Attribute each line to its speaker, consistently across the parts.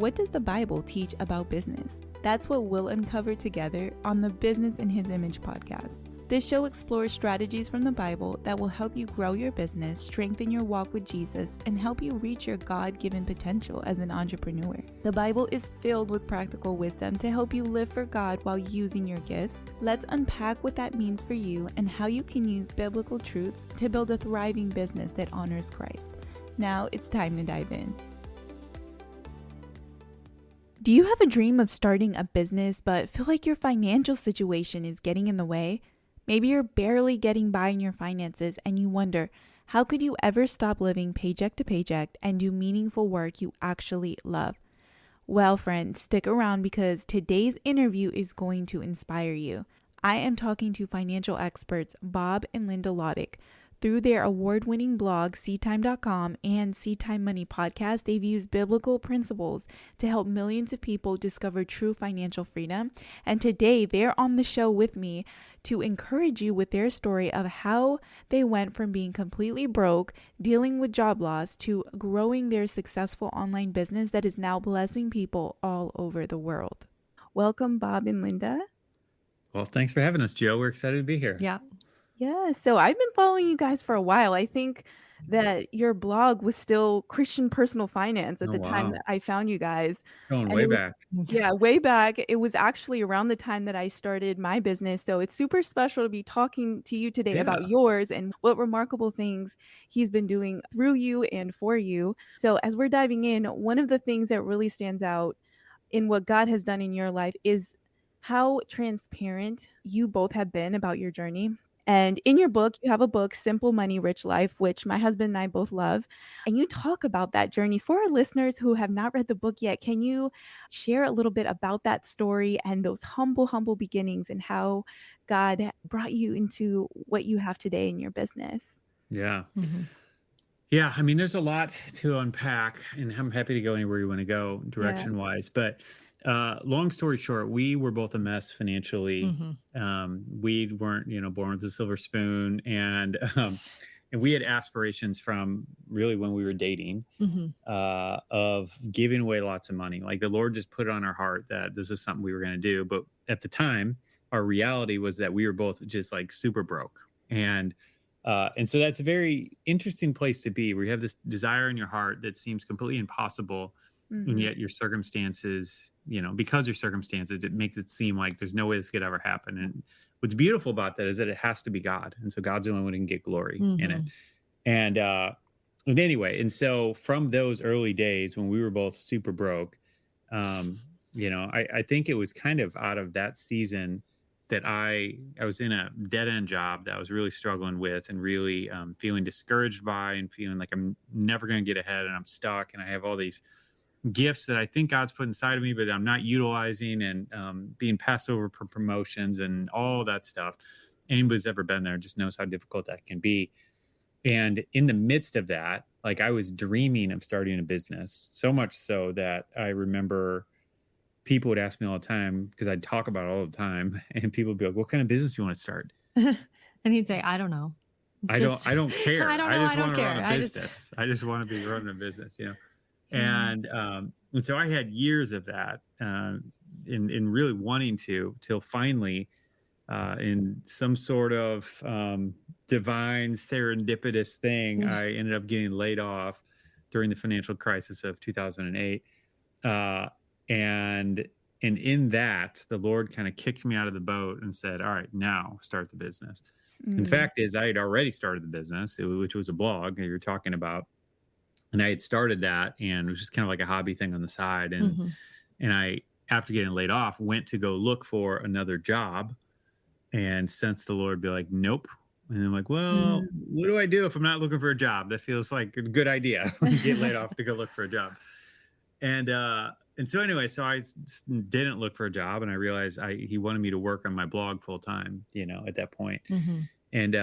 Speaker 1: what does the Bible teach about business? That's what we'll uncover together on the Business in His Image podcast. This show explores strategies from the Bible that will help you grow your business, strengthen your walk with Jesus, and help you reach your God-given potential as an entrepreneur. The Bible is filled with practical wisdom to help you live for God while using your gifts. Let's unpack what that means for you and how you can use biblical truths to build a thriving business that honors Christ. Now it's time to dive in. Do you have a dream of starting a business but feel like your financial situation is getting in the way? Maybe you're barely getting by in your finances and you wonder, how could you ever stop living paycheck to paycheck and do meaningful work you actually love? Well, friends, stick around because today's interview is going to inspire you. I am talking to financial experts Bob and Linda Lotich. Through their award-winning blog, seedtime.com, and Seed Time Money podcast, they've used biblical principles to help millions of people discover true financial freedom. And today, they're on the show with me to encourage you with their story of how they went from being completely broke, dealing with job loss, to growing their successful online business that is now blessing people all over the world. Welcome, Bob and Linda.
Speaker 2: Well, thanks for having us, Joe. We're excited to be here.
Speaker 1: Yeah, so I've been following you guys for a while. I think that your blog was still Christian Personal Finance at the time that I found you guys.
Speaker 2: Going
Speaker 1: And
Speaker 2: way
Speaker 1: it was,
Speaker 2: back.
Speaker 1: yeah, way back. It was actually around the time that I started my business. So it's super special to be talking to you today about
Speaker 2: Yeah.
Speaker 1: yours and what remarkable things he's been doing through you and for you. So as we're diving in, one of the things that really stands out in what God has done in your life is how transparent you both have been about your journey. And in your book, you have a book, Simple Money, Rich Life, which my husband and I both love. And you talk about that journey. For our listeners who have not read the book yet, can you share a little bit about that story and those humble beginnings and how God brought you into what you have today in your business?
Speaker 2: Yeah. Yeah. I mean, there's a lot to unpack, and I'm happy to go anywhere you want to go direction wise. But long story short, we were both a mess financially. We weren't, born with a silver spoon, and we had aspirations from really when we were dating of giving away lots of money. Like the Lord just put it on our heart that this was something we were going to do. But at the time, our reality was that we were both just like super broke. And so that's a very interesting place to be, where you have this desire in your heart that seems completely impossible. And yet your circumstances, because your circumstances, it makes it seem like there's no way this could ever happen. And what's beautiful about that is that it has to be God. And so God's the only one who can get glory in it. And anyway, and so from those early days when we were both super broke, I think it was kind of out of that season that I was in a dead end job that I was really struggling with and really feeling discouraged by, and feeling like I'm never going to get ahead and I'm stuck. And I have all these gifts that I think God's put inside of me, but I'm not utilizing, and being passed over for promotions and all that stuff. Anybody who's ever been there just knows how difficult that can be. And in the midst of that, like I was dreaming of starting a business, so much so that I remember people would ask me all the time, because I'd talk about it all the time, and people would be like, "What kind of business do you want to start?"
Speaker 3: And he'd say, "I don't know.
Speaker 2: I don't care.
Speaker 3: I don't know.
Speaker 2: I just
Speaker 3: I
Speaker 2: want
Speaker 3: don't
Speaker 2: to
Speaker 3: care.
Speaker 2: run a business. I just want to be running a business, And so I had years of that in really wanting to, till finally in some sort of divine serendipitous thing, I ended up getting laid off during the financial crisis of 2008. And in that, the Lord kind of kicked me out of the boat and said, "All right, now start the business." And the fact is, I had already started the business, which was a blog that you're talking about. And I had started that, and it was just kind of like a hobby thing on the side. And I, after getting laid off, went to go look for another job, and sensed the Lord be like, "Nope." And I'm like, "Well, what do I do if I'm not looking for a job? That feels like a good idea. Get laid off to go look for a job." And so anyway, so I didn't look for a job, and I realized he wanted me to work on my blog full time, at that point. And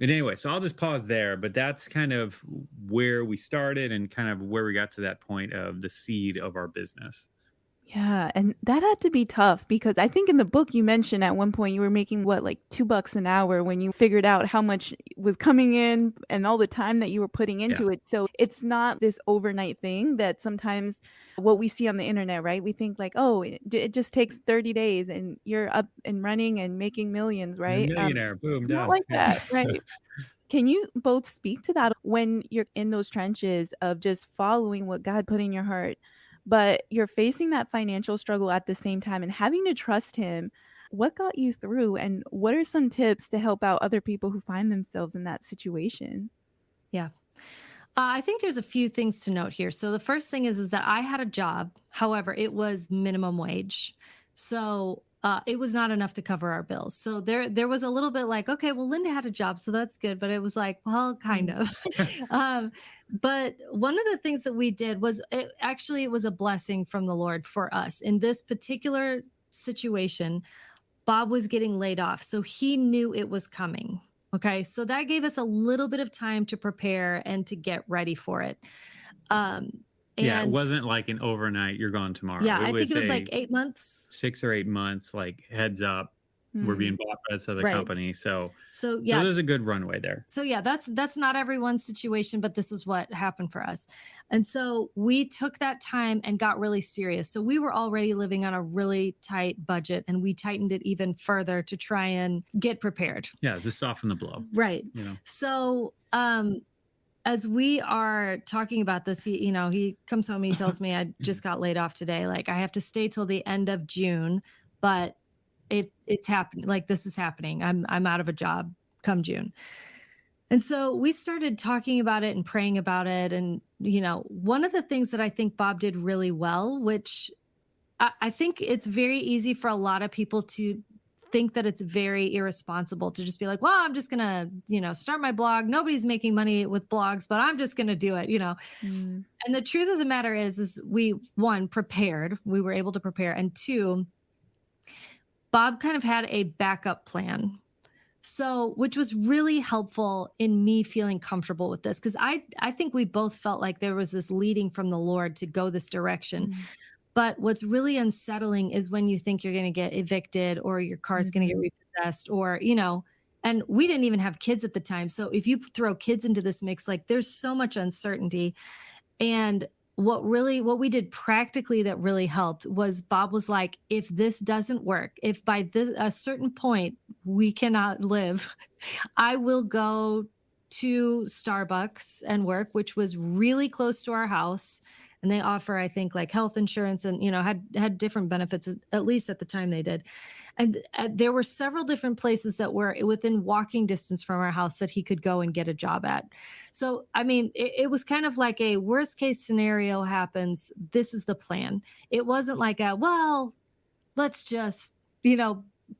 Speaker 2: anyway, so I'll just pause there, but that's kind of where we started and kind of where we got to that point of the seed of our business.
Speaker 1: Yeah, and that had to be tough because I think in the book you mentioned at one point you were making what, like $2 an hour when you figured out how much was coming in and all the time that you were putting
Speaker 2: Yeah.
Speaker 1: into it. So it's not this overnight thing that sometimes what we see on the internet, right? We think like, oh, it just takes 30 days and you're up and running and making millions,
Speaker 2: You're a
Speaker 1: right?
Speaker 2: millionaire. Boom,
Speaker 1: It's not
Speaker 2: done.
Speaker 1: like
Speaker 2: Yeah.
Speaker 1: that, right? Can you both speak to that when you're in those trenches of just following what God put in your heart, but you're facing that financial struggle at the same time and having to trust Him? What got you through, and what are some tips to help out other people who find themselves in that situation?
Speaker 3: Yeah. I think there's a few things to note here. So the first thing is that I had a job. However, it was minimum wage. So it was not enough to cover our bills. So there was a little bit like, okay, well, Linda had a job, so that's good. But it was like, well, kind
Speaker 1: Mm,
Speaker 3: of. um, but one of the things that we did was it was a blessing from the Lord for us in this particular situation. Bob was getting laid off, so he knew it was coming. Okay. So that gave us a little bit of time to prepare and to get ready for it. Um,
Speaker 2: Yeah, it
Speaker 3: and
Speaker 2: wasn't like an overnight, you're gone tomorrow.
Speaker 3: yeah,
Speaker 2: It
Speaker 3: I think
Speaker 2: was
Speaker 3: it was like
Speaker 2: a
Speaker 3: 8 months.
Speaker 2: 6 or 8 months, like, heads up, we're being
Speaker 1: mm,
Speaker 2: bought by this other
Speaker 3: Right.
Speaker 2: company, so
Speaker 3: So
Speaker 2: so
Speaker 3: yeah,
Speaker 2: there's a good runway there.
Speaker 3: so yeah, that's not everyone's situation, but this is what happened for us. And so we took that time and got really serious. So we were already living on a really tight budget and we tightened it even further to try and get prepared.
Speaker 2: Yeah, just soften the blow,
Speaker 3: Right.
Speaker 2: you know?
Speaker 3: So as we are talking about this, he comes home and he tells me I just got laid off today. Like I have to stay till the end of June, but it's happening. Like this is happening. I'm out of a job come June. And so we started talking about it and praying about it. And, one of the things that I think Bob did really well, which I think it's very easy for a lot of people to think that it's very irresponsible to just be like, well, I'm just going to, start my blog. Nobody's making money with blogs, but I'm just going to do it.
Speaker 1: mm,
Speaker 3: And the truth of the matter is we, one, prepared, we were able to prepare. And two, Bob kind of had a backup plan. So, which was really helpful in me feeling comfortable with this because I think we both felt like there was this leading from the Lord to go this direction.
Speaker 1: mm,
Speaker 3: But what's really unsettling is when you think you're going to get evicted or your car's going to get
Speaker 1: mhm,
Speaker 3: repossessed and we didn't even have kids at the time. So if you throw kids into this mix, like there's so much uncertainty. And what we did practically that really helped was Bob was like, if this doesn't work, if by this a certain point we cannot live, I will go to Starbucks and work, which was really close to our house. And they offer, I think, like health insurance and, had different benefits, at least at the time they did. And there were several different places that were within walking distance from our house that he could go and get a job at. So, I mean, it was kind of like a worst case scenario happens. This is the plan. It wasn't like well, let's just,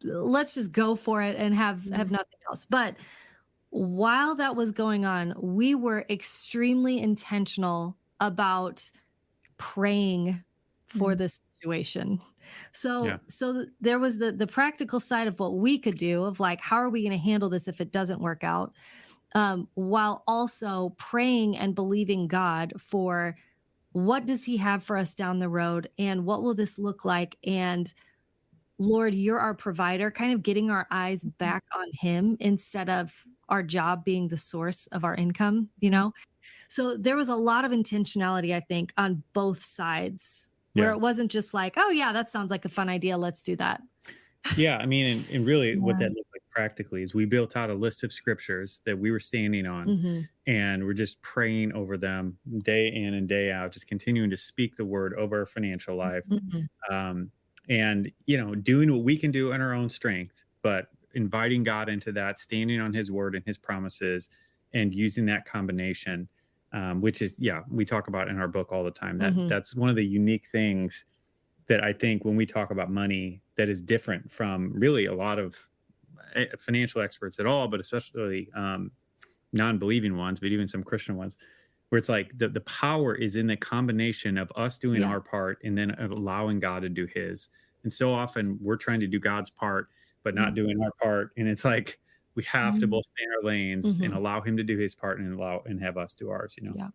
Speaker 3: let's just go for it and have
Speaker 1: mm,
Speaker 3: nothing else. But while that was going on, we were extremely intentional about praying for
Speaker 1: mm,
Speaker 3: this situation.
Speaker 2: Yeah.
Speaker 3: So there was the practical side of what we could do of like, how are we going to handle this if it doesn't work out? While also praying and believing God for what does he have for us down the road and what will this look like? And Lord, you're our provider, kind of getting our eyes
Speaker 1: mhm,
Speaker 3: back on him instead of our job being the source of our income,
Speaker 1: mm.
Speaker 3: So there was a lot of intentionality, I think, on both sides, where
Speaker 2: Yeah.
Speaker 3: it wasn't just like, oh, yeah, that sounds like a fun idea. Let's do that.
Speaker 2: Yeah, I mean, and really what
Speaker 1: Yeah,
Speaker 2: that looked like practically is we built out a list of scriptures that we were standing on,
Speaker 3: Hmm.
Speaker 2: and we're just praying over them day in and day out, just continuing to speak the word over our financial life.
Speaker 3: Hmm.
Speaker 2: Um, and, doing what we can do in our own strength, but inviting God into that, standing on his word and his promises, and using that combination, which is, yeah, we talk about in our book all the time.
Speaker 3: Hmm.
Speaker 2: That's one of the unique things that I think when we talk about money that is different from really a lot of financial experts at all, but especially non-believing ones, but even some Christian ones, where it's like the power is in the combination of us doing
Speaker 3: Yeah.
Speaker 2: our part and then allowing God to do his. And so often we're trying to do God's part, but not
Speaker 1: mm,
Speaker 2: doing our part. And it's like we have to
Speaker 1: mm.
Speaker 2: both stay in our lanes and
Speaker 3: Hmm.
Speaker 2: allow him to do his part and have us do ours.
Speaker 3: Yeah.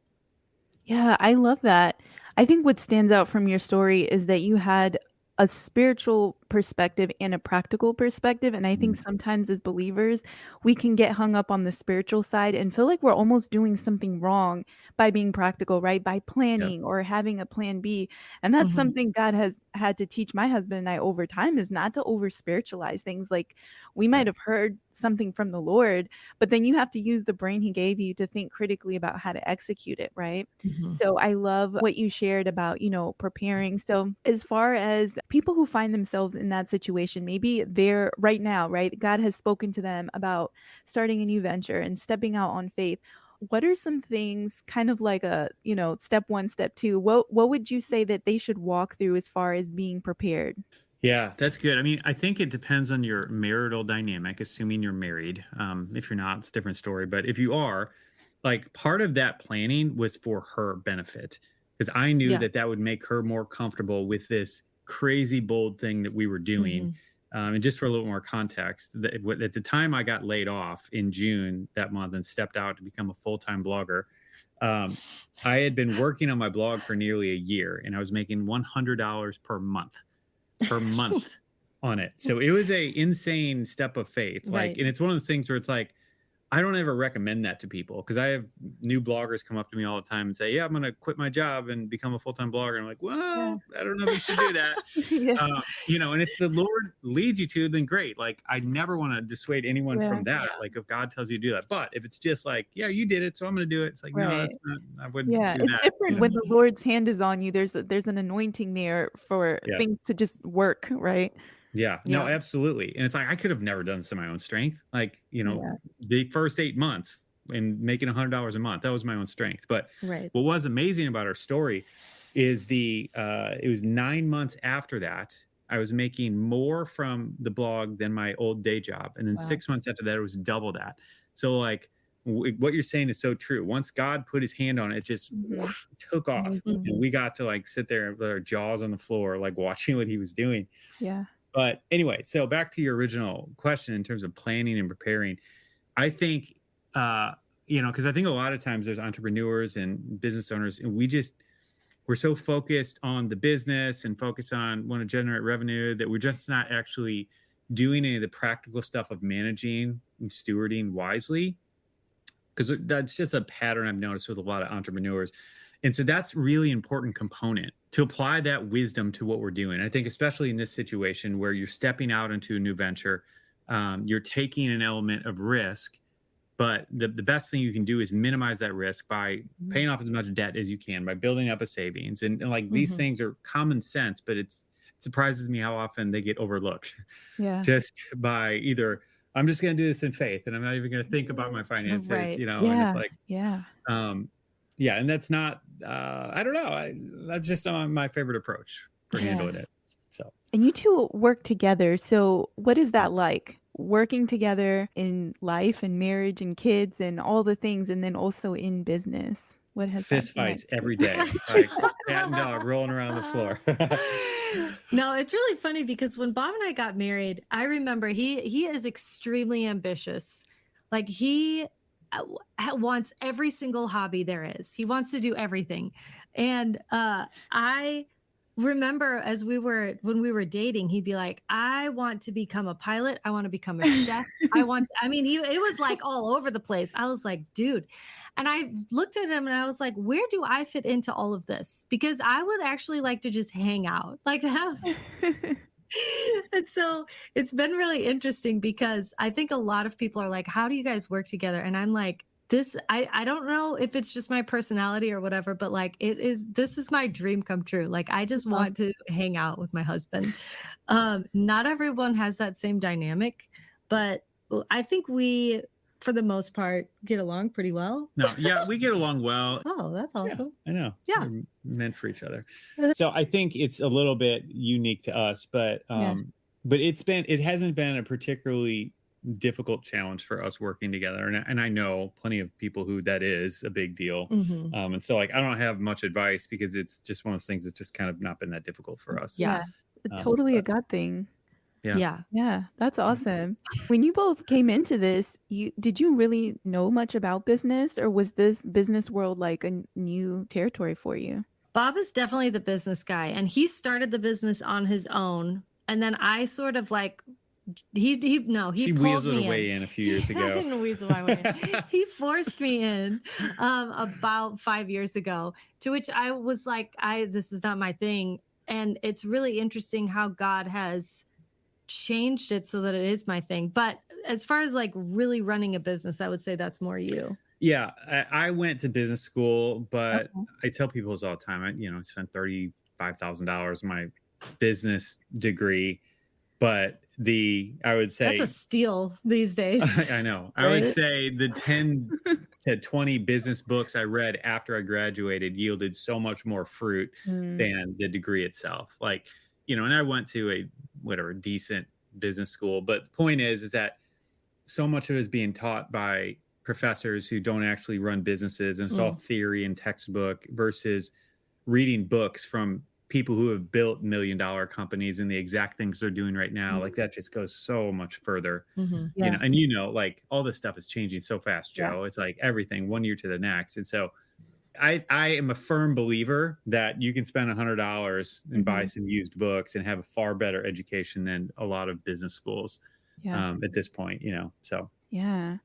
Speaker 1: Yeah, I love that. I think what stands out from your story is that you had a spiritual perspective and a practical perspective. And I think
Speaker 2: Mm.
Speaker 1: sometimes as believers, we can get hung up on the spiritual side and feel like we're almost doing something wrong by being practical, right? By
Speaker 2: Yep.
Speaker 1: planning or having a plan B. And that's
Speaker 3: Mhm.
Speaker 1: something God has had to teach my husband and I over time, is not to over spiritualize things. Like, we might
Speaker 2: Yep.
Speaker 1: have heard something from the Lord, but then you have to use the brain he gave you to think critically about how to execute it, right?
Speaker 3: Mhm.
Speaker 1: So I love what you shared about, preparing. So as far as people who find themselves in that situation, maybe they're right now, right? God has spoken to them about starting a new venture and stepping out on faith. What are some things, kind of like a, step one, step two? What would you say that they should walk through as far as being prepared?
Speaker 2: Yeah, that's good. I mean, I think it depends on your marital dynamic, assuming you're married. If you're not, it's a different story. But if you are, like, part of that planning was for her benefit, because I knew
Speaker 3: Yeah.
Speaker 2: that that would make her more comfortable with this crazy bold thing that we were doing.
Speaker 3: Mhm.
Speaker 2: And just for a little more context, at the time I got laid off in June that month and stepped out to become a full time blogger, um, I had been working on my blog for nearly a year and I was making $100 per month on it. So it was a insane step of faith. Like,
Speaker 3: Right.
Speaker 2: and it's one of those things where it's like, I don't ever recommend that to people because I have new bloggers come up to me all the time and say, "Yeah, I'm going to quit my job and become a full time blogger." And I'm like,
Speaker 1: Yeah.
Speaker 2: "Well, I don't know if you should do that."
Speaker 1: Yeah.
Speaker 2: And if the Lord leads you to, then great. Like, I never want to dissuade anyone
Speaker 1: Yeah.
Speaker 2: from that.
Speaker 3: Yeah.
Speaker 2: Like, if God tells you to do that, but if it's just like, "Yeah, you did it, so I'm going to do it," it's like, no,
Speaker 1: Right.
Speaker 2: that's not. I wouldn't
Speaker 1: Yeah,
Speaker 2: do
Speaker 1: it's
Speaker 2: that.
Speaker 1: different when the
Speaker 3: Mhm.
Speaker 1: Lord's hand is on you. There's an anointing there for
Speaker 2: Yeah.
Speaker 1: things to just work, right?
Speaker 2: Yeah, no,
Speaker 3: Yeah.
Speaker 2: absolutely. And it's like I could have never done this in my own strength. Like,
Speaker 1: Yeah.
Speaker 2: the first 8 months and making $100 a month, that was my own strength. But
Speaker 3: Right.
Speaker 2: what was amazing about our story is it was 9 months after that, I was making more from the blog than my old day job. And then
Speaker 1: Wow.
Speaker 2: 6 months after that, it was double that. So, like, what you're saying is so true. Once God put his hand on it, it just
Speaker 1: Mhm.
Speaker 2: whoosh, took off. And
Speaker 3: Mhm.
Speaker 2: we got to, like, sit there with our jaws on the floor, like watching what he was doing.
Speaker 1: Yeah.
Speaker 2: But anyway, so back to your original question in terms of planning and preparing, I think, because I think a lot of times there's entrepreneurs and business owners, and we're so focused on the business and focused on want to generate revenue that we're just not actually doing any of the practical stuff of managing and stewarding wisely. Because that's just a pattern I've noticed with a lot of entrepreneurs. And so that's really important component to apply that wisdom to what we're doing. I think especially in this situation where you're stepping out into a new venture, you're taking an element of risk, but the best thing you can do is minimize that risk by
Speaker 3: Mhm.
Speaker 2: paying off as much debt as you can, by building up a savings. And like these
Speaker 3: Mhm.
Speaker 2: things are common sense, but it surprises me how often they get overlooked
Speaker 1: Yeah.
Speaker 2: just by either I'm just going to do this in faith and I'm not even going to think about my finances,
Speaker 3: Right.
Speaker 2: and it's
Speaker 1: Yeah.
Speaker 2: like,
Speaker 1: Yeah.
Speaker 2: um, yeah, and that's not, I don't know. That's just my favorite approach for
Speaker 1: Yeah.
Speaker 2: handling it. So,
Speaker 1: And you two work together. So what is that like? Working together in life and marriage and kids and all the things, and then also in business. What has that
Speaker 2: fist
Speaker 1: been like?
Speaker 2: fights every day, like cat and dog rolling around the floor.
Speaker 3: No, it's really funny because when Bob and I got married, I remember he is extremely ambitious. Like he wants every single hobby there is. He wants to do everything. And I remember as when we were dating, he'd be like, "I want to become a pilot. I want to become a chef. I mean, it was like all over the place." I was like, "Dude." And I looked at him and I was like, "Where do I fit into all of this?" Because I would actually like to just hang out. Like that was and so it's been really interesting because I think a lot of people are like, "How do you guys work together?" And I'm like, I don't know if it's just my personality or whatever, but like this is my dream come true. Like I just
Speaker 1: Wow.
Speaker 3: want to hang out with my husband. Not everyone has that same dynamic, but I think we for the most part get along pretty well.
Speaker 2: No, yeah, we get along well.
Speaker 3: Oh, that's
Speaker 2: Yeah,
Speaker 3: awesome.
Speaker 2: I know.
Speaker 3: Yeah.
Speaker 2: We're meant for each other. So I think it's a little bit unique to us,
Speaker 1: Yeah.
Speaker 2: but it hasn't been a particularly difficult challenge for us working together. And I know plenty of people who that is a big deal.
Speaker 3: Mhm.
Speaker 2: And so, like, I don't have much advice because it's just one of those things that's just kind of not been that difficult for us.
Speaker 1: Yeah.
Speaker 3: Yeah.
Speaker 1: Totally a
Speaker 2: But
Speaker 1: God thing.
Speaker 2: yeah.
Speaker 3: Yeah.
Speaker 1: Yeah, that's awesome. When you both came into this, did you really know much about business, or was this business world like a new territory for you?
Speaker 3: Bob is definitely the business guy, and he started the business on his own. And then I sort of like, he
Speaker 2: She
Speaker 3: pulled
Speaker 2: weaseled
Speaker 3: me
Speaker 2: her way
Speaker 3: in.
Speaker 2: in a few years
Speaker 3: I
Speaker 2: ago.
Speaker 3: didn't weasel my way in. He forced me in about 5 years ago, to which I was like, this is not my thing. And it's really interesting how God has changed it so that it is my thing. But as far as like really running a business, I would say that's more you.
Speaker 2: Yeah, I went to business school, but
Speaker 3: Okay.
Speaker 2: I tell people this all the time. I spent $35,000 on my business degree, but I would
Speaker 3: That's a
Speaker 2: say,
Speaker 3: steal these days.
Speaker 2: I know, I would
Speaker 3: Right?
Speaker 2: say the 10 to 20 business books I read after I graduated yielded so much more fruit
Speaker 1: Mm,
Speaker 2: than the degree itself. Like, and I went to a whatever decent business school, but the point is that so much of it is being taught by professors who don't actually run businesses, and it's all
Speaker 3: Mm.
Speaker 2: theory and textbook versus reading books from people who have built $1 million companies and the exact things they're doing right now. Like that just goes so much further.
Speaker 3: Mm-hmm.
Speaker 1: yeah.
Speaker 2: And like all this stuff is changing so fast,
Speaker 1: Yeah.
Speaker 2: Joe. It's like everything one year to the next. And so I am a firm believer that you can spend $100 and buy some used books and have a far better education than a lot of business schools
Speaker 1: Yeah.
Speaker 2: at this point, so.
Speaker 1: Yeah.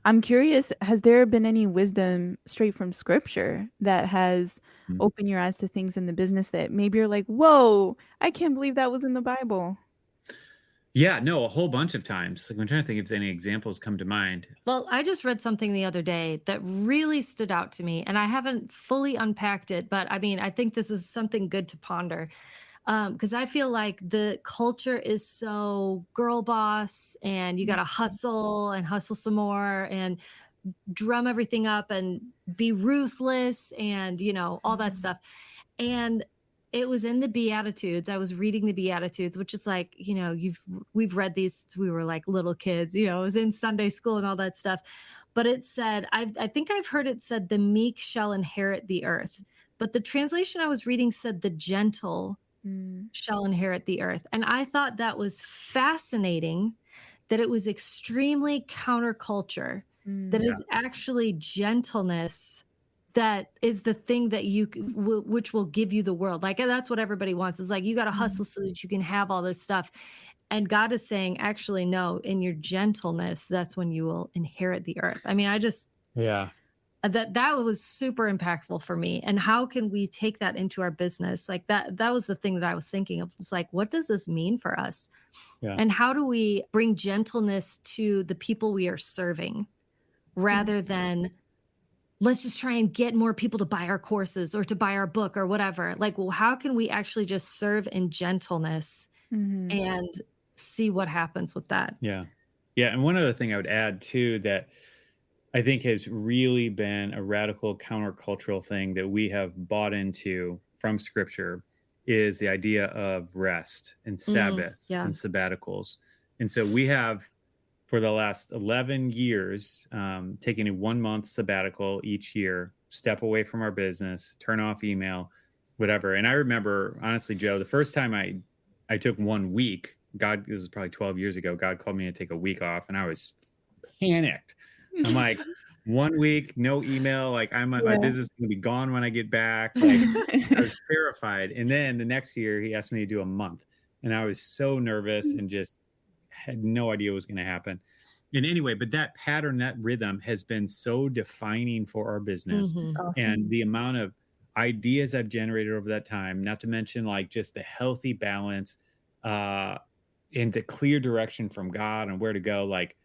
Speaker 1: I'm curious, has there been any wisdom straight from scripture that has
Speaker 2: Mm.
Speaker 1: opened your eyes to things in the business that maybe you're like, whoa, I can't believe that was in the Bible?
Speaker 2: Yeah, no, a whole bunch of times. Like I'm trying to think if any examples come to mind.
Speaker 3: Well, I just read something the other day that really stood out to me, and I haven't fully unpacked it, but I mean, I think this is something good to ponder. Because I feel like the culture is so girl boss, and you got to hustle and hustle some more and drum everything up and be ruthless and, all that stuff. And it was in the Beatitudes. I was reading the Beatitudes, which is like, we've read these since we were like little kids, it was in Sunday school and all that stuff. But it said, I think I've heard it said, the meek shall inherit the earth. But the translation I was reading said, the gentle
Speaker 1: Mm,
Speaker 3: shall inherit the earth. And I thought that was fascinating, that it was extremely counterculture, that
Speaker 1: mm,
Speaker 3: is actually gentleness that is the thing that which will give you the world. Like that's what everybody wants, is like, you got to hustle so that you can have all this stuff. And God is saying, actually, no, in your gentleness, that's when you will inherit the earth. I mean,
Speaker 2: Yeah.
Speaker 3: that was super impactful for me. And how can we take that into our business? Like that was the thing that I was thinking of. It's like, what does this mean for us?
Speaker 2: Yeah.
Speaker 3: And how do we bring gentleness to the people we are serving, rather than let's just try and get more people to buy our courses or to buy our book or whatever? Like, well, how can we actually just serve in gentleness and see what happens with that?
Speaker 2: Yeah. Yeah. And one other thing I would add too, that I think has really been a radical countercultural thing that we have bought into from scripture is the idea of rest and Sabbath
Speaker 3: Yeah.
Speaker 2: and sabbaticals. And so we have, for the last 11 years, taken a 1-month sabbatical each year, step away from our business, turn off email, whatever. And I remember, honestly, Joe, the first time I took 1 week, it was probably 12 years ago, God called me to take a week off, and I was panicked. I'm like, 1 week, no email. Like my business is gonna be gone when I get back. Like I was terrified. And then the next year he asked me to do a month. And I was so nervous and just had no idea what was gonna happen. And anyway, but that pattern, that rhythm has been so defining for our business.
Speaker 3: Mhm.
Speaker 2: And the amount of ideas I've generated over that time, not to mention like just the healthy balance, and the clear direction from God and where to go. Like,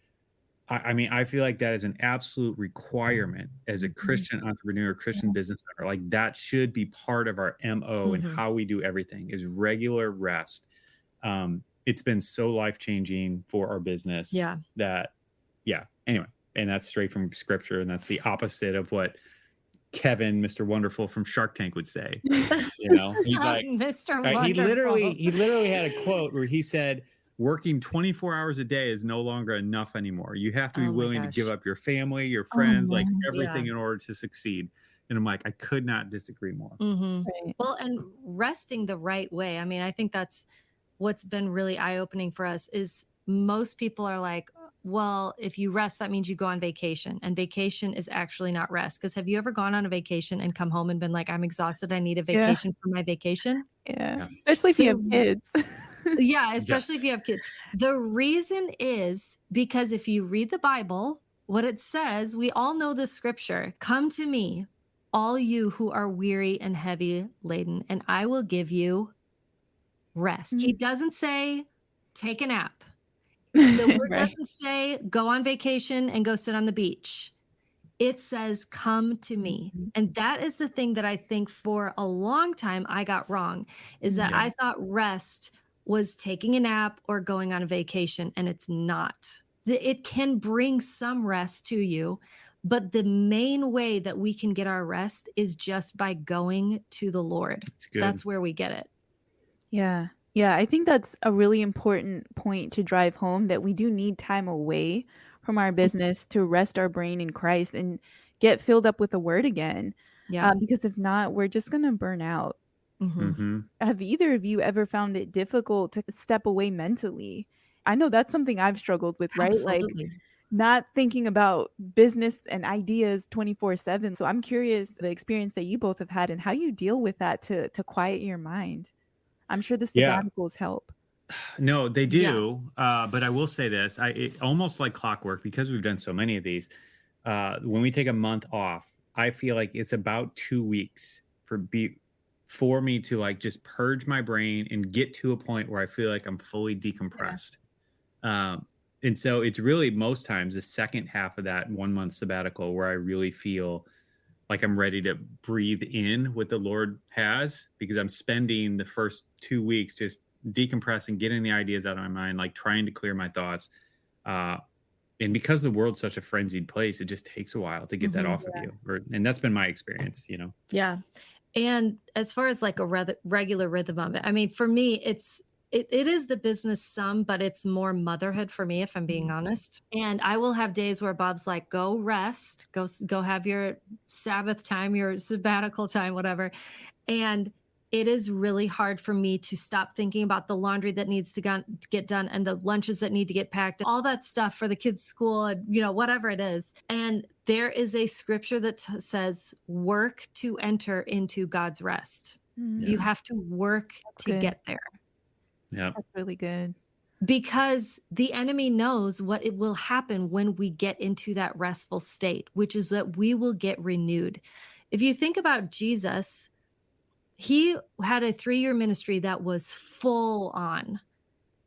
Speaker 2: I mean, I feel like that is an absolute requirement as a Christian entrepreneur, Christian business owner. Like that should be part of our MO and how we do everything is regular rest. It's been so life-changing for our business anyway, and that's straight from scripture. And that's the opposite of what Kevin, Mr. Wonderful from Shark Tank would say. He's like,
Speaker 3: Mr. Wonderful.
Speaker 2: he literally had a quote where he said, working 24 hours a day is no longer enough anymore. You have to be willing to give up your family, your friends, like everything in order to succeed. And I'm like, I could not disagree more.
Speaker 1: Right.
Speaker 3: Well, and resting the right way. I mean, I think that's what's been really eye-opening for us, is most people are like, well, if you rest, that means you go on vacation. And vacation is actually not rest. Because have you ever gone on a vacation and come home and been like, I'm exhausted. I need a
Speaker 1: Yeah.
Speaker 3: vacation from my vacation?
Speaker 1: Yeah.
Speaker 2: Yeah.
Speaker 1: Especially if you have
Speaker 3: The
Speaker 1: kids.
Speaker 3: Yeah, especially if
Speaker 2: Yes.
Speaker 3: you have kids. The reason is because if you read the Bible, what it says, we all know the scripture, come to me, all you who are weary and heavy laden, and I will give you rest. He
Speaker 1: Mm.
Speaker 3: doesn't say take a nap. The word
Speaker 1: Right.
Speaker 3: doesn't say go on vacation and go sit on the beach. It says, come to me.
Speaker 1: Mhm.
Speaker 3: And that is the thing that I think for a long time I got wrong, is that
Speaker 2: Yeah.
Speaker 3: I thought rest was taking a nap or going on a vacation, and it's not. It can bring some rest to you, but the main way that we can get our rest is just by going to the Lord.
Speaker 2: It's good.
Speaker 3: That's where we get it.
Speaker 1: Yeah. Yeah, I think that's a really important point to drive home, that we do need time away from our business to rest our brain in Christ and get filled up with the word again.
Speaker 3: Yeah.
Speaker 1: Because if not, we're just going to burn out.
Speaker 3: Mhm.
Speaker 2: Mm-hmm.
Speaker 1: Have either of you ever found it difficult to step away mentally? I know that's something I've struggled with, right? Like
Speaker 3: Absolutely.
Speaker 1: not thinking about business and ideas 24/7. So I'm curious the experience that you both have had and how you deal with that to quiet your mind. I'm sure the
Speaker 2: Yeah.
Speaker 1: sabbaticals help.
Speaker 2: No, they
Speaker 3: Yeah.
Speaker 2: do. But I will say this: almost like clockwork, because we've done so many of these. When we take a month off, I feel like it's about 2 weeks for me to like just purge my brain and get to a point where I feel like I'm fully decompressed. And so it's really most times the second half of that 1 month sabbatical where I really feel like I'm ready to breathe in what the Lord has, because I'm spending the first 2 weeks just decompressing, getting the ideas out of my mind, like trying to clear my thoughts. And because the world's such a frenzied place, it just takes a while to get that
Speaker 3: Mhm.
Speaker 2: off of you. And that's been my experience,
Speaker 3: Yeah. And as far as like a regular rhythm of it, I mean, for me, it is the business some, but it's more motherhood for me, if I'm being honest. And I will have days where Bob's like, go rest, go have your Sabbath time, your sabbatical time, whatever. And it is really hard for me to stop thinking about the laundry that needs to get done and the lunches that need to get packed, all that stuff for the kids' school and, whatever it is. And there is a scripture that says, work to enter into God's rest.
Speaker 1: Mm,
Speaker 3: You have to work
Speaker 1: that's
Speaker 3: to
Speaker 1: good.
Speaker 3: get there,
Speaker 2: Yeah.
Speaker 1: That's really good.
Speaker 3: because the enemy knows what it will happen when we get into that restful state, which is that we will get renewed. If you think about Jesus, he had a 3-year ministry that was full on,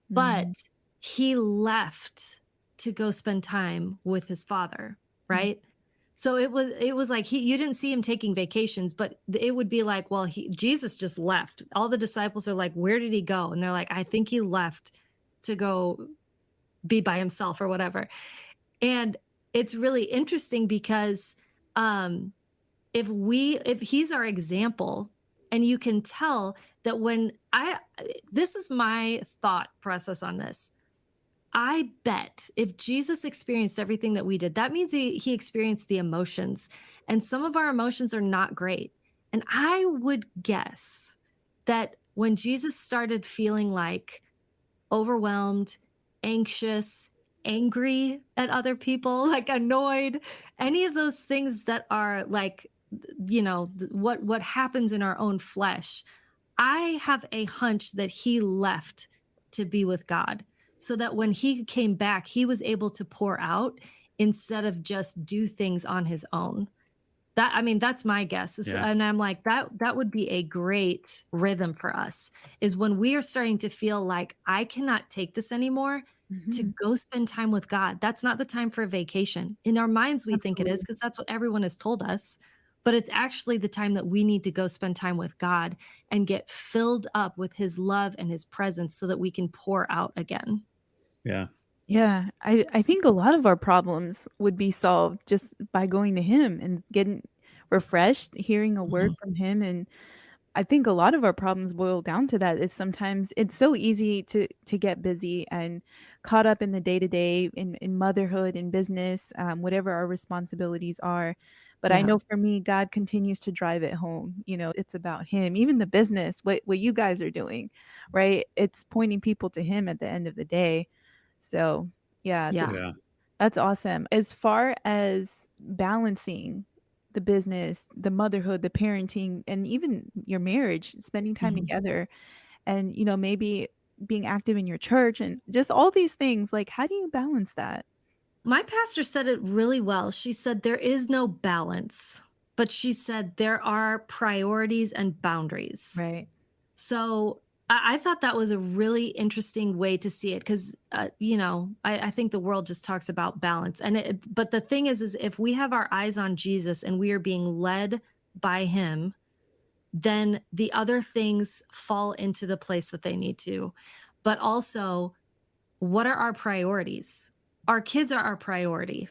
Speaker 3: but
Speaker 1: Mm,
Speaker 3: he left to go spend time with his father, right? So it was like you didn't see him taking vacations, but it would be like, well, Jesus just left. All the disciples are like, where did he go? And they're like, I think he left to go be by himself or whatever. And it's really interesting because if he's our example, and you can tell that this is my thought process on this. I bet if Jesus experienced everything that we did, that means he experienced the emotions, and some of our emotions are not great. And I would guess that when Jesus started feeling like overwhelmed, anxious, angry at other people, like annoyed, any of those things that are like, what happens in our own flesh, I have a hunch that he left to be with God, so that when he came back, he was able to pour out instead of just do things on his own. That's my guess.
Speaker 2: Yeah.
Speaker 3: And I'm like, that would be a great rhythm for us, is when we are starting to feel like I cannot take this anymore, to
Speaker 1: mhm.
Speaker 3: go spend time with God. That's not the time for a vacation. In our minds, we think it is,
Speaker 1: Absolutely.
Speaker 3: because that's what everyone has told us. But it's actually the time that we need to go spend time with God and get filled up with his love and his presence so that we can pour out again.
Speaker 2: Yeah.
Speaker 1: Yeah, I think a lot of our problems would be solved just by going to him and getting refreshed, hearing a word
Speaker 3: Mhm.
Speaker 1: from him. And I think a lot of our problems boil down to that. Is sometimes it's so easy to get busy and caught up in the day to day, in motherhood and business, whatever our responsibilities are. But I
Speaker 3: Yeah.
Speaker 1: know for me, God continues to drive it home. It's about him. Even the business, what you guys are doing, right? It's pointing people to him at the end of the day. So yeah,
Speaker 3: Yeah.
Speaker 2: Yeah.
Speaker 1: That's awesome. As far as balancing the business, the motherhood, the parenting, and even your marriage, spending time
Speaker 3: Mhm.
Speaker 1: together and, maybe being active in your church and just all these things, like, how do you balance that?
Speaker 3: My pastor said it really well. She said, there is no balance, but she said there are priorities and boundaries.
Speaker 1: Right.
Speaker 3: So I thought that was a really interesting way to see it because, I think the world just talks about balance. But the thing is if we have our eyes on Jesus and we are being led by him, then the other things fall into the place that they need to. But also, what are our priorities? Our kids are our priority.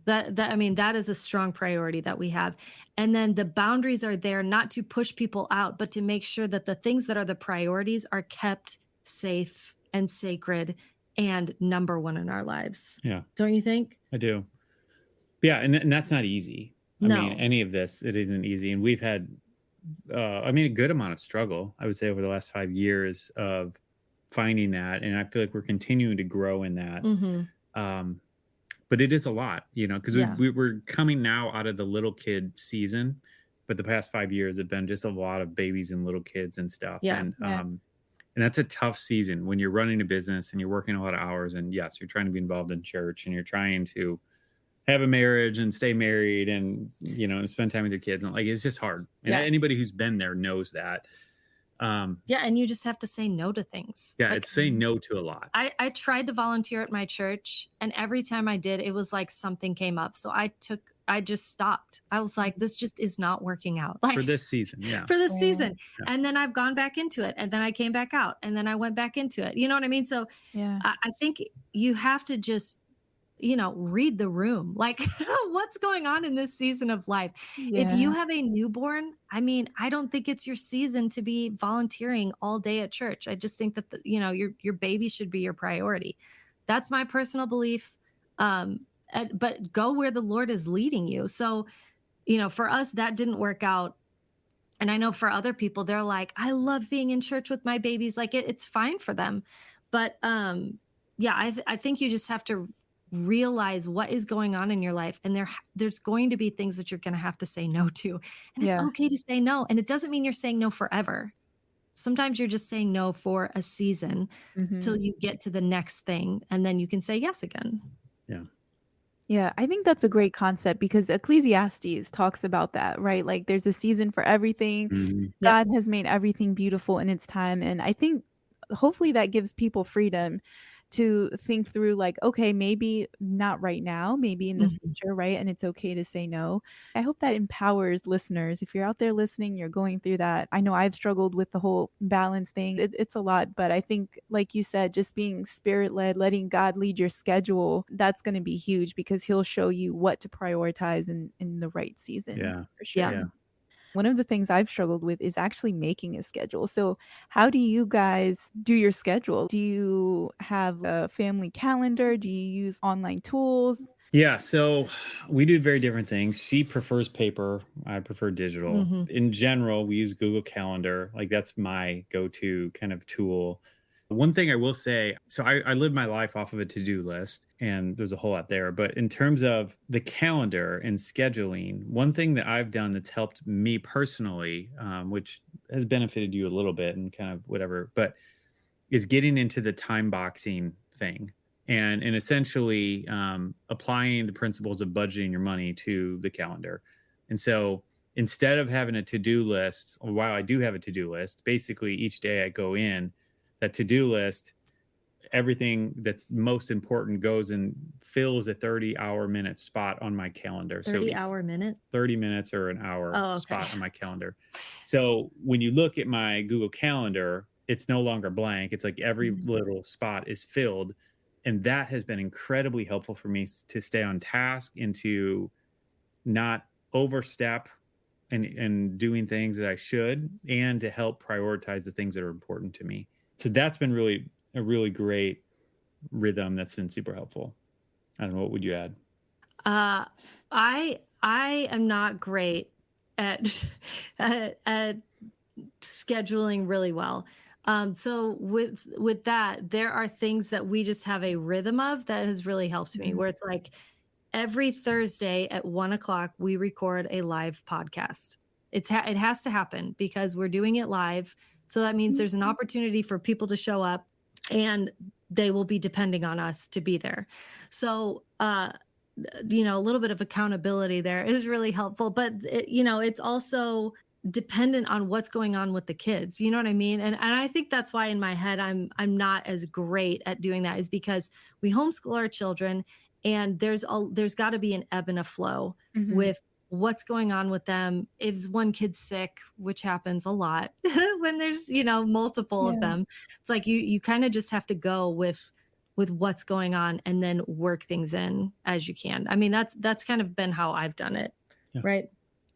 Speaker 3: That is a strong priority that we have. And then the boundaries are there not to push people out, but to make sure that the things that are the priorities are kept safe and sacred and number one in our lives.
Speaker 2: Yeah,
Speaker 3: Don't you think?
Speaker 2: I do. Yeah, and that's not easy. I mean,
Speaker 3: No.
Speaker 2: any of this, it isn't easy. And we've had, a good amount of struggle, I would say, over the last 5 years of finding that. And I feel like we're continuing to grow in that.
Speaker 3: Mhm.
Speaker 2: Um, but it is a lot, because
Speaker 3: Yeah.
Speaker 2: we're coming now out of the little kid season, but the past 5 years have been just a lot of babies and little kids and stuff.
Speaker 3: Yeah.
Speaker 2: And that's a tough season when you're running a business and you're working a lot of hours. And yes, you're trying to be involved in church and you're trying to have a marriage and stay married and, and spend time with your kids. And like, it's just hard. And
Speaker 3: Yeah.
Speaker 2: anybody who's been there knows that.
Speaker 3: Yeah, and you just have to say no to things.
Speaker 2: Yeah,
Speaker 3: Like
Speaker 2: it's saying no to a lot.
Speaker 3: I tried to volunteer at my church, and every time I did, it was like something came up. So I just stopped. I was like, this just is not working out. Like
Speaker 2: For this season, yeah.
Speaker 3: for this
Speaker 1: Right.
Speaker 3: season.
Speaker 2: Yeah.
Speaker 3: And then I've gone back into it, and then I came back out, and then I went back into it. You know what I mean? So
Speaker 1: Yeah.
Speaker 3: I think you have to just, read the room. Like what's going on in this season of life? If
Speaker 1: Yeah.
Speaker 3: you have a newborn, I don't think it's your season to be volunteering all day at church. I just think that your baby should be your priority. That's my personal belief. But go where the Lord is leading you. So, for us, that didn't work out. And I know for other people, they're like, I love being in church with my babies. Like it's fine for them. But yeah, I think you just have to realize what is going on in your life. And there's going to be things that you're going to have to say no to. And it's
Speaker 1: Yeah.
Speaker 3: okay to say no. And it doesn't mean you're saying no forever. Sometimes you're just saying no for a season till
Speaker 1: Mhm.
Speaker 3: you get to the next thing. And then you can say yes again.
Speaker 2: Yeah.
Speaker 1: Yeah, I think that's a great concept because Ecclesiastes talks about that, right? Like there's a season for everything.
Speaker 2: Mhm.
Speaker 3: Yep.
Speaker 1: God has made everything beautiful in its time. And I think hopefully that gives people freedom to think through, like, okay, maybe not right now, maybe in the
Speaker 3: Mhm.
Speaker 1: future, right? And it's okay to say no. I hope that empowers listeners. If you're out there listening, you're going through that. I know I've struggled with the whole balance thing. It's a lot, but I think, like you said, just being spirit led, letting God lead your schedule, that's going to be huge because He'll show you what to prioritize in the right season
Speaker 2: Yeah.
Speaker 1: for
Speaker 3: Yeah.
Speaker 1: sure.
Speaker 2: Yeah.
Speaker 1: One of the things I've struggled with is actually making a schedule. So, how do you guys do your schedule? Do you have a family calendar? Do you use online tools?
Speaker 2: Yeah, so we do very different things. She prefers paper. I prefer digital.
Speaker 3: Mhm.
Speaker 2: In general, we use Google Calendar. Like that's my go-to kind of tool. One thing I will say, so I live my life off of a to-do list, and there's a whole lot there. But in terms of the calendar and scheduling, one thing that I've done that's helped me personally, which has benefited you a little bit and kind of whatever, but is getting into the time boxing thing and essentially applying the principles of budgeting your money to the calendar. And so instead of having a to-do list, or while I do have a to-do list, basically each day I go in that to-do list, everything that's most important goes and fills a 30-hour minute spot on my calendar. So
Speaker 3: 30-hour minute.
Speaker 2: 30 minutes or an hour
Speaker 3: Oh, okay.
Speaker 2: spot on my calendar. So when you look at my Google Calendar, it's no longer blank. It's like every
Speaker 1: Mhm.
Speaker 2: little spot is filled. And that has been incredibly helpful for me to stay on task and to not overstep and doing things that I should and to help prioritize the things that are important to me. So that's been really a really great rhythm that's been super helpful. I don't know, what would you add?
Speaker 3: Uh, I am not great at at scheduling really well. So with that, there are things that we just have a rhythm of that has really helped me, where it's like every Thursday at 1:00, we record a live podcast. It has to happen because we're doing it live. So that means there's an opportunity for people to show up, and they will be depending on us to be there. So, a little bit of accountability there is really helpful, but it's also dependent on what's going on with the kids. You know what I mean? And I think that's why in my head, I'm not as great at doing that, is because we homeschool our children, and there's got to be an ebb and a flow with what's going on with them. If one kid's sick, which happens a lot when there's, multiple of them, it's like you kind of just have to go with what's going on and then work things in as you can. I mean, that's kind of been how I've done it.
Speaker 2: Yeah.
Speaker 3: Right.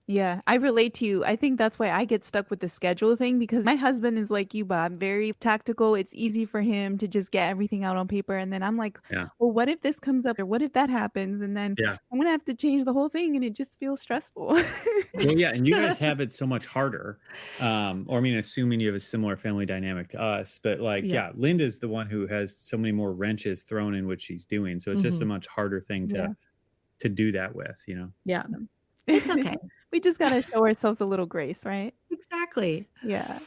Speaker 1: Yeah, I relate to you. I think that's why I get stuck with the schedule thing, because my husband is like you, Bob, very tactical. It's easy for him to just get everything out on paper. And then I'm like, well, what if this comes up, or what if that happens? And then I'm going to have to change the whole thing, and it just feels stressful.
Speaker 2: Well, yeah. And you guys have it so much harder. Or I mean, assuming you have a similar family dynamic to us, but Linda's the one who has so many more wrenches thrown in what she's doing. So it's just a much harder thing to do that with,
Speaker 3: Yeah. It's okay.
Speaker 1: We just got to show ourselves a little grace, right?
Speaker 3: Exactly.
Speaker 1: Yeah.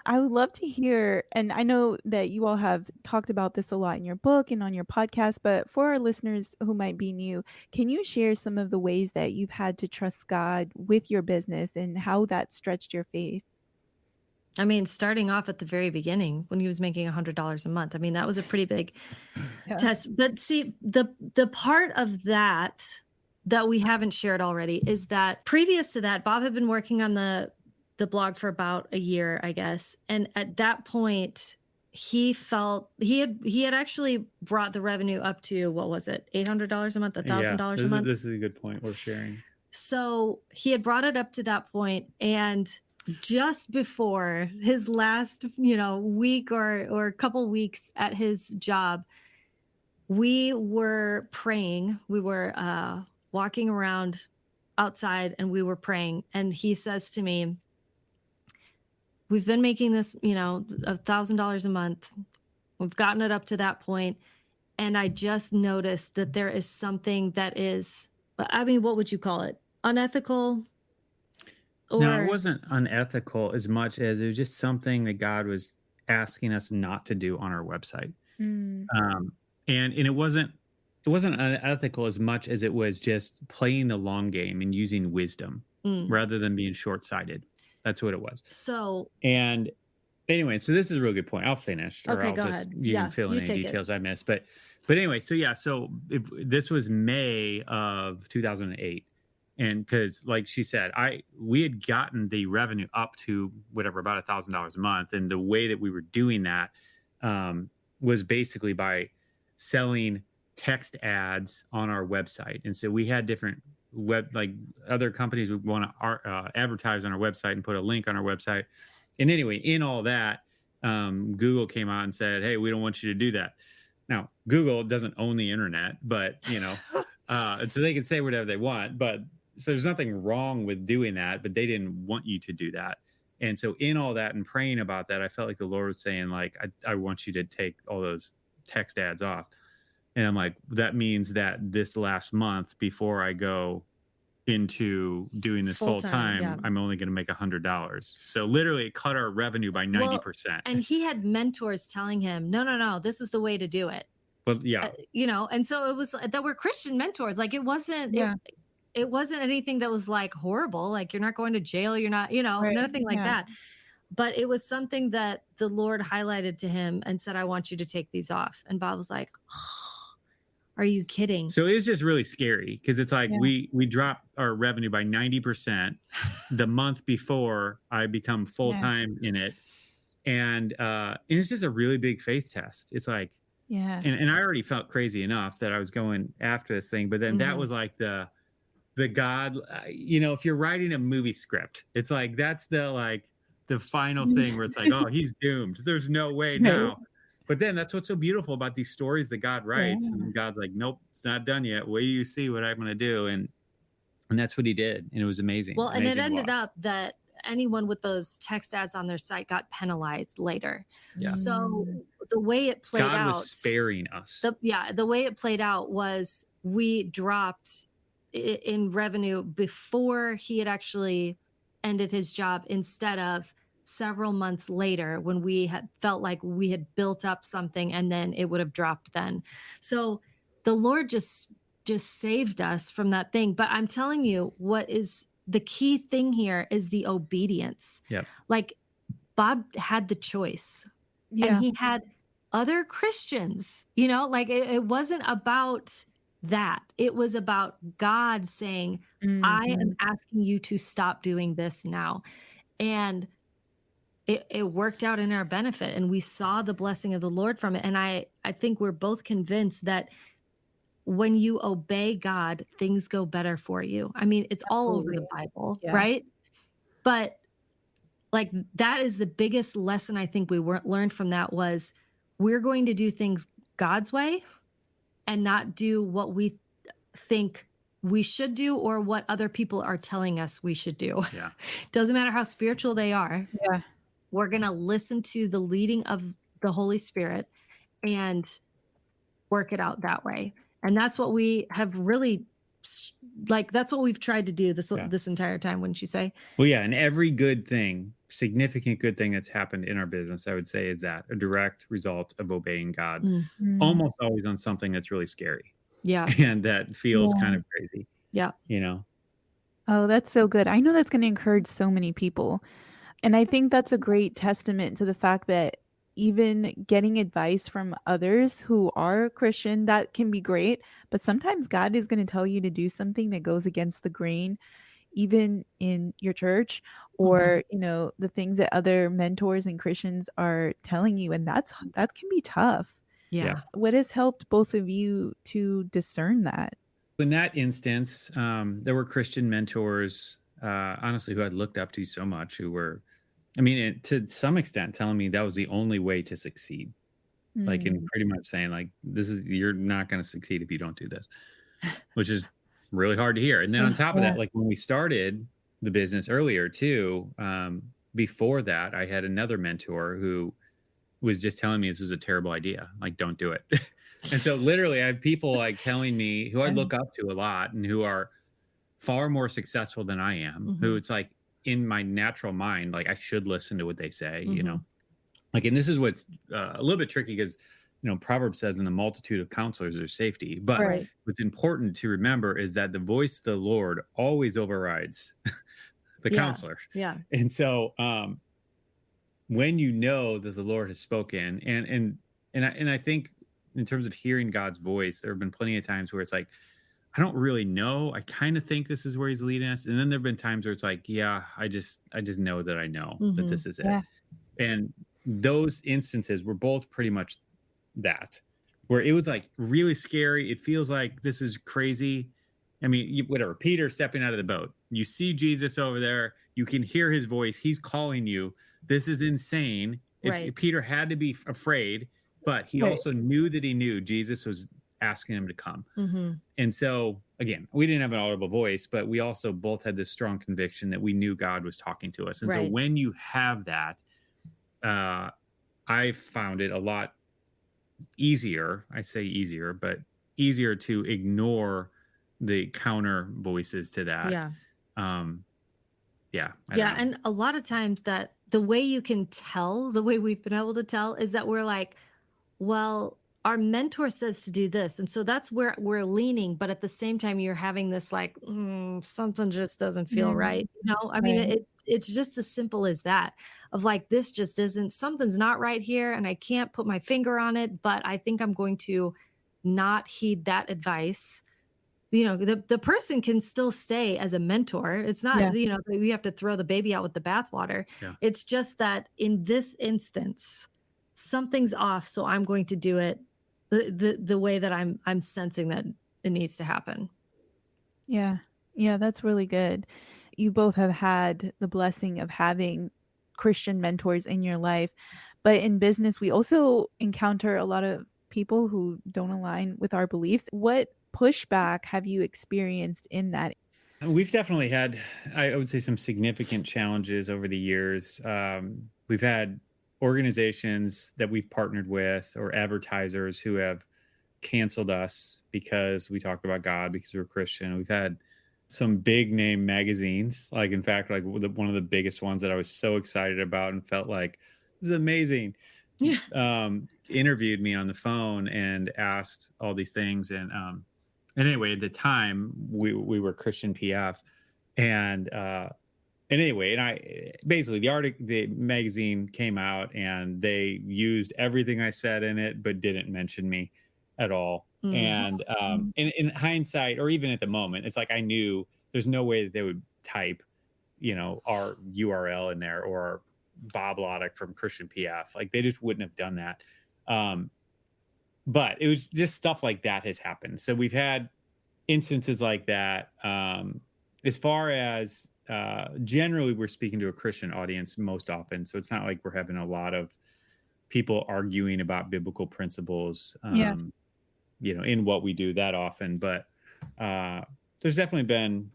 Speaker 1: I would love to hear, and I know that you all have talked about this a lot in your book and on your podcast, but for our listeners who might be new, can you share some of the ways that you've had to trust God with your business and how that stretched your faith?
Speaker 3: I mean, starting off at the very beginning when he was making $100 a month, I mean, that was a pretty big test. But see, the part of that we haven't shared already is that previous to that, Bob had been working on the blog for about a year, I guess. And at that point, he felt he had actually brought the revenue up to, what was it, $800 a month, $1,000 a month?
Speaker 2: This is a good point worth sharing.
Speaker 3: So he had brought it up to that point, and just before his last, week or couple weeks at his job, we were praying. We were walking around outside, and we were praying. And he says to me, we've been making this, $1,000 a month. We've gotten it up to that point. And I just noticed that there is something that is, I mean, what would you call it? Unethical?
Speaker 2: No, it wasn't unethical as much as it was just something that God was asking us not to do on our website. And it wasn't unethical as much as it was just playing the long game and using wisdom rather than being short-sighted. That's what it was.
Speaker 3: So,
Speaker 2: and anyway, so this is a real good point. I'll finish, or
Speaker 3: okay,
Speaker 2: I'll
Speaker 3: go
Speaker 2: just
Speaker 3: ahead.
Speaker 2: you can fill in any details I missed. But anyway, so this was May of 2008. And because, like she said, we had gotten the revenue up to whatever, about $1,000 a month. And the way that we were doing that was basically by selling text ads on our website. And so we had different other companies would want to advertise on our website and put a link on our website. And anyway, in all that, Google came out and said, hey, we don't want you to do that. Now, Google doesn't own the internet, but, and so they can say whatever they want. But so there's nothing wrong with doing that, but they didn't want you to do that. And so in all that and praying about that, I felt like the Lord was saying, like, I want you to take all those text ads off. And I'm like, that means that this last month before I go into doing this full time, I'm only going to make $100. So literally it cut our revenue by 90%. Well,
Speaker 3: and he had mentors telling him, no, this is the way to do it.
Speaker 2: But yeah,
Speaker 3: and so it was that were Christian mentors. Like it wasn't, it wasn't anything that was like horrible. Like you're not going to jail. You're not, nothing like that. But it was something that the Lord highlighted to him and said, I want you to take these off. And Bob was like, are you kidding?
Speaker 2: So it was just really scary because it's like we dropped our revenue by 90% the month before I become full-time in it. And it's just a really big faith test. It's like, and I already felt crazy enough that I was going after this thing. But then that was like the God, if you're writing a movie script, it's like, that's the final thing where it's like, oh, he's doomed. There's no way now. But then that's what's so beautiful about these stories that God writes. And God's like, nope, it's not done yet. Wait till you see what I'm going to do. And that's what he did. And it was amazing.
Speaker 3: Well, and it ended up that anyone with those text ads on their site got penalized later.
Speaker 2: Yeah.
Speaker 3: So the way it played
Speaker 2: God
Speaker 3: out,
Speaker 2: was sparing us.
Speaker 3: the way it played out was we dropped in revenue before he had actually ended his job, instead of several months later when we had felt like we had built up something and then it would have dropped then. So the Lord just saved us from that thing. But I'm telling you, what is the key thing here is the obedience.
Speaker 2: Yep.
Speaker 3: Like Bob had the choice, and he had other Christians, like it wasn't about that. It was about God saying, I am asking you to stop doing this now. And it worked out in our benefit, and we saw the blessing of the Lord from it. And I think we're both convinced that when you obey God, things go better for you. I mean, it's all over the Bible, right? But like, that is the biggest lesson I think we learned from that, was we're going to do things God's way and not do what we think we should do or what other people are telling us we should do.
Speaker 2: Yeah.
Speaker 3: Doesn't matter how spiritual they are.
Speaker 1: Yeah.
Speaker 3: We're going to listen to the leading of the Holy Spirit and work it out that way. And that's what we have really, that's what we've tried to do this entire time, wouldn't you say?
Speaker 2: Well, yeah. And every good thing, significant good thing that's happened in our business, I would say, is that a direct result of obeying God, almost always on something that's really scary.
Speaker 3: Yeah.
Speaker 2: And that feels kind of crazy.
Speaker 3: Yeah.
Speaker 1: Oh, that's so good. I know that's going to encourage so many people. And I think that's a great testament to the fact that even getting advice from others who are Christian, that can be great. But sometimes God is going to tell you to do something that goes against the grain, even in your church, or, the things that other mentors and Christians are telling you. And that can be tough.
Speaker 3: Yeah.
Speaker 1: What has helped both of you to discern that?
Speaker 2: In that instance, there were Christian mentors, honestly, who I'd looked up to so much, who were, to some extent, telling me that was the only way to succeed. Like, and pretty much saying, like, you're not going to succeed if you don't do this, which is really hard to hear. And then on top of that, like when we started the business earlier too, before that, I had another mentor who was just telling me this was a terrible idea. Like, don't do it. And so literally I have people like telling me, who I look up to a lot and who are far more successful than I am, who it's like, in my natural mind, like, I should listen to what they say, like, and this is what's a little bit tricky, because, Proverbs says, in the multitude of counselors, there's safety. But what's important to remember is that the voice of the Lord always overrides the counselor.
Speaker 3: Yeah.
Speaker 2: And so, when you know that the Lord has spoken, and I think in terms of hearing God's voice, there have been plenty of times where it's like, I don't really know. I kind of think this is where he's leading us. And then there've been times where it's like, yeah, I just know that I know that this is it. And those instances were both pretty much that, where it was like really scary. It feels like this is crazy. Whatever, Peter stepping out of the boat, you see Jesus over there, you can hear his voice. He's calling you. This is insane. Peter had to be afraid, but he also knew that he knew Jesus was asking him to come. And so again, we didn't have an audible voice, but we also both had this strong conviction that we knew God was talking to us. And so when you have that, I found it a lot easier. I say easier, but easier to ignore the counter voices to that.
Speaker 3: And a lot of times that the way you can tell, the way we've been able to tell, is that we're like, well, our mentor says to do this. And so that's where we're leaning. But at the same time, you're having this like, something just doesn't feel right. It's just as simple as that, of like, this just isn't, something's not right here. And I can't put my finger on it, but I think I'm going to not heed that advice. The person can still stay as a mentor. It's not, we have to throw the baby out with the bathwater. It's just that in this instance, something's off. So I'm going to do it the way that I'm sensing that it needs to happen.
Speaker 1: Yeah, that's really good. You both have had the blessing of having Christian mentors in your life, but in business, we also encounter a lot of people who don't align with our beliefs. What pushback have you experienced in that?
Speaker 2: We've definitely had, I would say, some significant challenges over the years. We've had organizations that we've partnered with or advertisers who have canceled us because we talked about God, because we're Christian. We've had some big name magazines, like in fact, like one of the biggest ones that I was so excited about and felt like this is amazing. Interviewed me on the phone and asked all these things. And anyway, at the time we were Christian PF, and anyway, and I basically the magazine came out and they used everything I said in it, but didn't mention me at all. And in hindsight, or even at the moment, it's like I knew there's no way that they would type, our URL in there or Bob Lotich from Christian PF. Like they just wouldn't have done that. But it was just stuff like that has happened. So we've had instances like that. As far as generally, we're speaking to a Christian audience most often. So it's not like we're having a lot of people arguing about biblical principles, in what we do that often. But there's definitely been,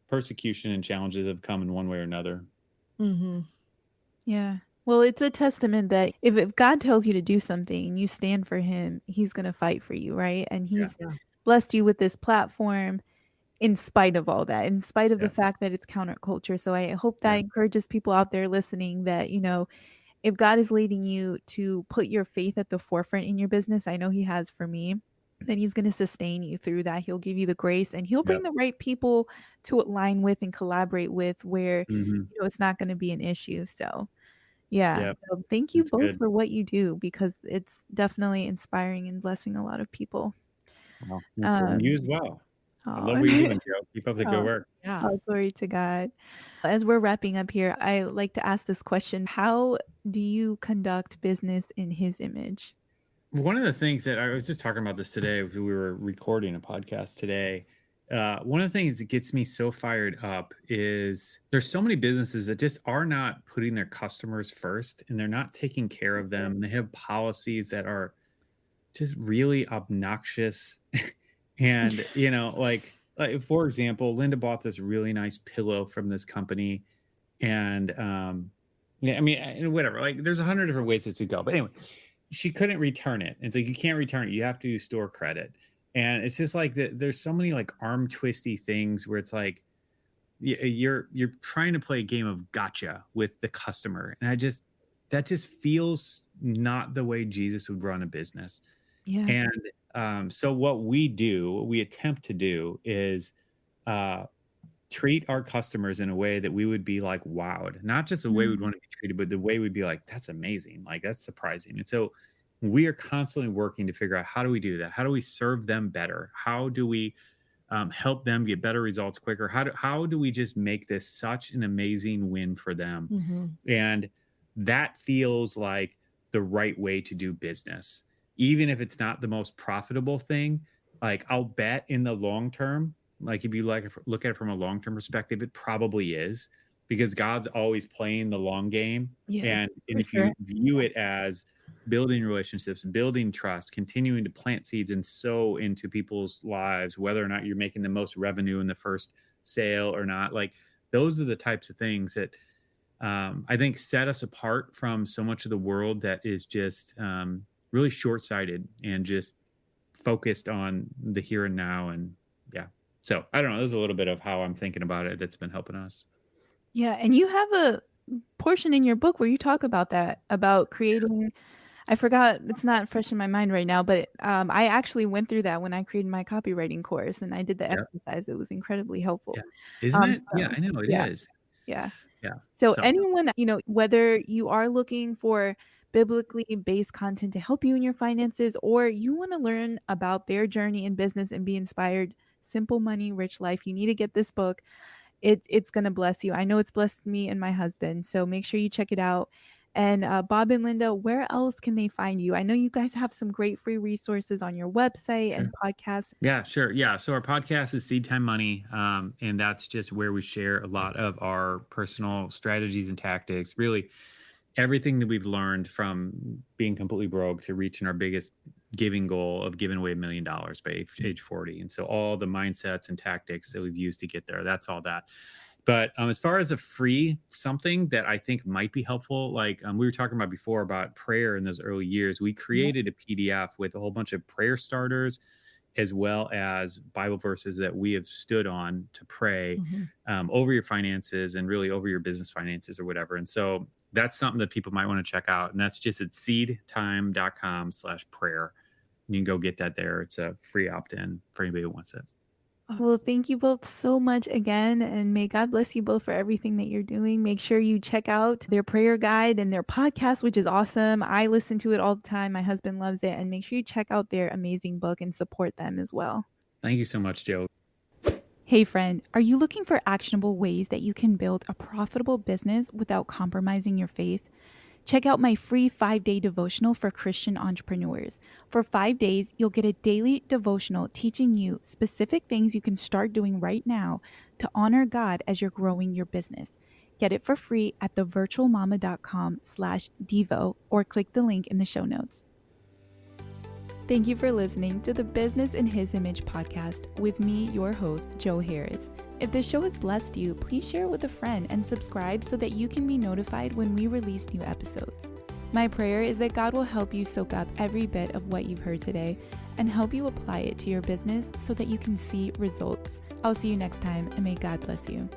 Speaker 2: persecution and challenges have come in one way or another.
Speaker 3: Mm-hmm.
Speaker 1: Yeah. Well, it's a testament that if God tells you to do something and you stand for him, he's going to fight for you, right? And he's blessed you with this platform in spite of all that, in spite of the fact that it's counterculture. So I hope that encourages people out there listening that, if God is leading you to put your faith at the forefront in your business, I know he has for me, then he's going to sustain you through that. He'll give you the grace and he'll bring the right people to align with and collaborate with where, it's not going to be an issue. So so thank you both for what you do, because it's definitely inspiring and blessing a lot of people.
Speaker 2: Well, you as well. I love what you're doing, Joe. Keep up the good work.
Speaker 3: Yeah.
Speaker 1: Oh, glory to God. As we're wrapping up here, I like to ask this question. How do you conduct business in his image?
Speaker 2: One of the things that I was just talking about this today, we were recording a podcast today. One of the things that gets me so fired up is there's so many businesses that just are not putting their customers first, and they're not taking care of them. They have policies that are just really obnoxious. And, like for example, Linda bought this really nice pillow from this company. And, whatever, like there's 100 different ways this could go. But anyway, she couldn't return it. And so you can't return it. You have to do store credit. And it's just like there's so many like arm twisty things where it's like you're trying to play a game of gotcha with the customer. And that just feels not the way Jesus would run a business.
Speaker 1: Yeah.
Speaker 2: And so what we attempt to do is treat our customers in a way that we would be like wowed, not just the way we'd want to be treated, but the way we'd be like, that's amazing. Like that's surprising. And so we are constantly working to figure out, how do we do that? How do we serve them better? How do we help them get better results quicker? How do we just make this such an amazing win for them? And that feels like the right way to do business. Even if it's not the most profitable thing, like I'll bet in the long term, like if you look at it from a long-term perspective, it probably is, because God's always playing the long game. And if you view it as building relationships, building trust, continuing to plant seeds and sow into people's lives, whether or not you're making the most revenue in the first sale or not, like those are the types of things that I think set us apart from so much of the world that is just really short-sighted and just focused on the here and now. And so I don't know, there's a little bit of how I'm thinking about it that's been helping us.
Speaker 1: Yeah. And you have a portion in your book where you talk about that, about creating, I forgot, it's not fresh in my mind right now, but I actually went through that when I created my copywriting course and I did the exercise. It was incredibly helpful.
Speaker 2: Isn't it? Yeah, I know it is.
Speaker 1: Yeah. So anyone, whether you are looking for biblically based content to help you in your finances, or you want to learn about their journey in business and be inspired, Simple Money, Rich Life, you need to get this book. It's going to bless you. I know it's blessed me and my husband. So make sure you check it out. And Bob and Linda, where else can they find you? I know you guys have some great free resources on your website and podcast.
Speaker 2: Yeah, sure. Yeah. So our podcast is Seed Time Money. And that's just where we share a lot of our personal strategies and tactics, really everything that we've learned from being completely broke to reaching our biggest giving goal of giving away $1 million by age 40. And so all the mindsets and tactics that we've used to get there, that's all that. But as far as a free something that I think might be helpful, like we were talking about before about prayer in those early years, we created a PDF with a whole bunch of prayer starters, as well as Bible verses that we have stood on to pray over your finances and really over your business finances or whatever. And so that's something that people might want to check out. And that's just at seedtime.com/prayer. And you can go get that there. It's a free opt-in for anybody who wants it.
Speaker 1: Well, thank you both so much again, and may God bless you both for everything that you're doing. Make sure you check out their prayer guide and their podcast, which is awesome. I listen to it all the time. My husband loves it. And make sure you check out their amazing book and support them as well.
Speaker 2: Thank you so much, Joe.
Speaker 1: Hey friend, are you looking for actionable ways that you can build a profitable business without compromising your faith? Check out my free 5-day devotional for Christian entrepreneurs. For 5 days, you'll get a daily devotional teaching you specific things you can start doing right now to honor God as you're growing your business. Get it for free at thevirtualmama.com/devo or click the link in the show notes. Thank you for listening to the Business in His Image podcast with me, your host, Joe Harris. If this show has blessed you, please share it with a friend and subscribe so that you can be notified when we release new episodes. My prayer is that God will help you soak up every bit of what you've heard today and help you apply it to your business so that you can see results. I'll see you next time, and may God bless you.